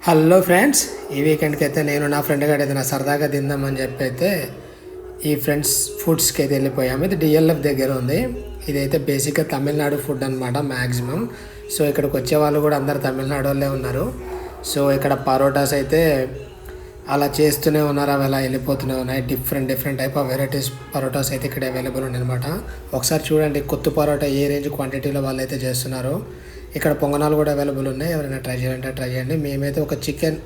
Hello friends, ఈ వీకెండ్కి అయితే నేను నా ఫ్రెండ్ గారు ఏదైనా సరదాగా తిందామని చెప్పి అయితే ఈ ఫ్రెండ్స్ ఫుడ్స్కి అయితే వెళ్ళిపోయాము. ఇది డిఎల్ఎఫ్ దగ్గర ఉంది. ఇదైతే బేసిక్గా తమిళనాడు ఫుడ్ అనమాట మ్యాక్సిమం. సో ఇక్కడికి వచ్చే వాళ్ళు కూడా అందరు తమిళనాడు వాళ్ళే ఉన్నారు. సో ఇక్కడ పరోటాస్ అయితే అలా చేస్తూనే ఉన్నారు, అవి అలా వెళ్ళిపోతూనే ఉన్నాయి. Different type of varieties parottas అయితే ఇక్కడ అవైలబుల్ ఉన్నాయి అనమాట. ఒకసారి చూడండి కొత్త పరోటా ఏ రేంజ్ క్వాంటిటీలో వాళ్ళు అయితే చేస్తున్నారు. ఇక్కడ పొంగనాలు కూడా అవైలబుల్ ఉన్నాయి. ఎవరైనా ట్రై చేయాలంటే ట్రై చేయండి. మేమైతే ఒక చికెన్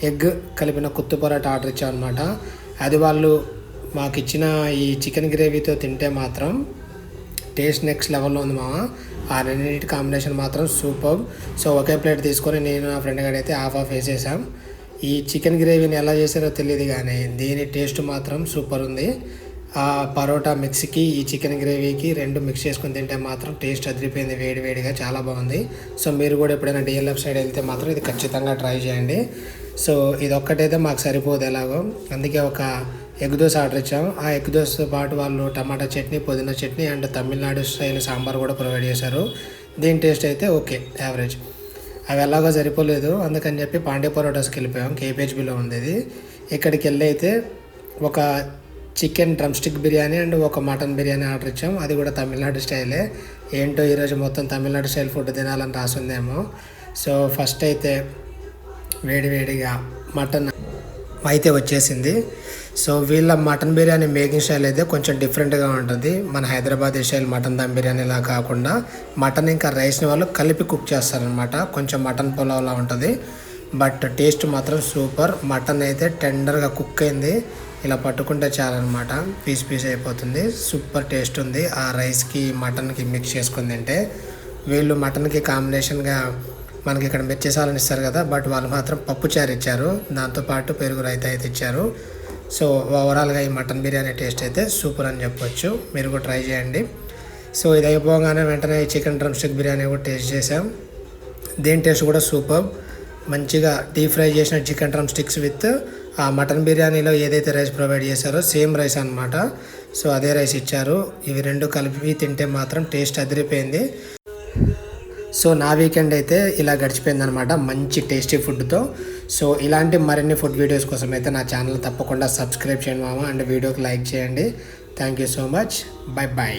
ఎగ్ కలిపిన కొత్త పరోటా ఆర్డర్ ఇచ్చామన్నమాట. అది వాళ్ళు మాకు ఇచ్చిన ఈ చికెన్ గ్రేవీతో తింటే మాత్రం టేస్ట్ నెక్స్ట్ లెవెల్లో ఉంది మామ. ఆ రెండింటి కాంబినేషన్ మాత్రం సూపర్. సో ఒకే ప్లేట్ తీసుకొని నేను నా ఫ్రెండ్ గారు అయితే హాఫ్ వేసేసాం. ఈ చికెన్ గ్రేవీని ఎలా చేశారో తెలియదు కానీ దీని టేస్ట్ మాత్రం సూపర్ ఉంది. ఆ పరోటా మిక్స్కి ఈ చికెన్ గ్రేవీకి రెండు మిక్స్ చేసుకొని తింటే మాత్రం టేస్ట్ అదిరిపోయింది, వేడిగా చాలా బాగుంది. సో మీరు కూడా ఎప్పుడైనా డిఎల్ఎఫ్ సైడ్ వెళ్తే మాత్రం ఇది ఖచ్చితంగా ట్రై చేయండి. సో ఇది ఒక్కటైతే మాకు సరిపోదు ఎలాగో, అందుకే ఒక ఎగ్ దోశ ఆర్డర్ ఇచ్చాము. ఆ ఎగ్ దోశతో పాటు వాళ్ళు టమాటా చట్నీ, పుదీనా చట్నీ అండ్ తమిళనాడు స్టైల్ సాంబార్ కూడా ప్రొవైడ్ చేశారు. దీని టేస్ట్ అయితే ఓకే, యావరేజ్. అవి ఎలాగో సరిపోలేదు, అందుకని చెప్పి పాండే పరోటాస్కి వెళ్ళిపోయాం. కేపీహెచ్బిలో ఉంది ఇది. ఇక్కడికి వెళ్ళి అయితే ఒక chicken drum stick biryani and ఒక మటన్ బిర్యానీ ఆర్డర్ ఇచ్చాం. అది కూడా తమిళనాడు స్టైలే. ఏంటో ఈరోజు మొత్తం తమిళనాడు స్టైల్ ఫుడ్ తినాలని రాసిందేమో. సో ఫస్ట్ అయితే వేడిగా మటన్ అయితే వచ్చేసింది. సో వీళ్ళ మటన్ బిర్యానీ మేకింగ్ స్టైల్ అయితే కొంచెం డిఫరెంట్గా ఉంటుంది. మన హైదరాబాద్ స్టైల్ మటన్ దమ్ బిర్యానీలా కాకుండా మటన్ ఇంకా రైస్ని వాళ్ళు కలిపి కుక్ చేస్తారనమాట. కొంచెం మటన్ పులావ్లా ఉంటుంది, బట్ టేస్ట్ మాత్రం సూపర్. మటన్ అయితే టెండర్గా కుక్ అయింది, ఇలా పట్టుకుంటే చాలన్నమాట, పీస్ అయిపోతుంది. సూపర్ టేస్ట్ ఉంది. ఆ రైస్కి మటన్కి మిక్స్ చేసుకుని తింటే. వీళ్ళు మటన్కి కాంబినేషన్గా మనకి ఇక్కడ మిర్చేసాలని ఇస్తారు కదా, బట్ వాళ్ళు మాత్రం పప్పుచారు ఇచ్చారు, దాంతోపాటు పెరుగు రైతా అయితే ఇచ్చారు. సో ఓవరాల్గా ఈ మటన్ బిర్యానీ టేస్ట్ అయితే సూపర్ అని చెప్పొచ్చు. మీరు కూడా ట్రై చేయండి. సో ఇది అయిపోగానే వెంటనే ఈ చికెన్ డ్రమ్ స్టిక్ బిర్యానీ కూడా టేస్ట్ చేసాం. దీని టేస్ట్ కూడా సూపర్. మంచిగా డీప్ ఫ్రై చేసిన చికెన్ డ్రమ్ స్టిక్స్ విత్ ఆ మటన్ బిర్యానీలో ఏదైతే రైస్ ప్రొవైడ్ చేశారో సేమ్ రైస్ అనమాట. సో అదే రైస్ ఇచ్చారు. ఇవి రెండు కలిపి తింటే మాత్రం టేస్ట్ అదిరిపోయింది. సో నా వీకెండ్ అయితే ఇలా గడిచిపోయింది అనమాట, మంచి టేస్టీ ఫుడ్తో. సో ఇలాంటి మరిన్ని ఫుడ్ వీడియోస్ కోసం అయితే నా ఛానల్ తప్పకుండా సబ్స్క్రైబ్ చేయండి మామ, అండ్ వీడియోకి లైక్ చేయండి. Thank you so much. By.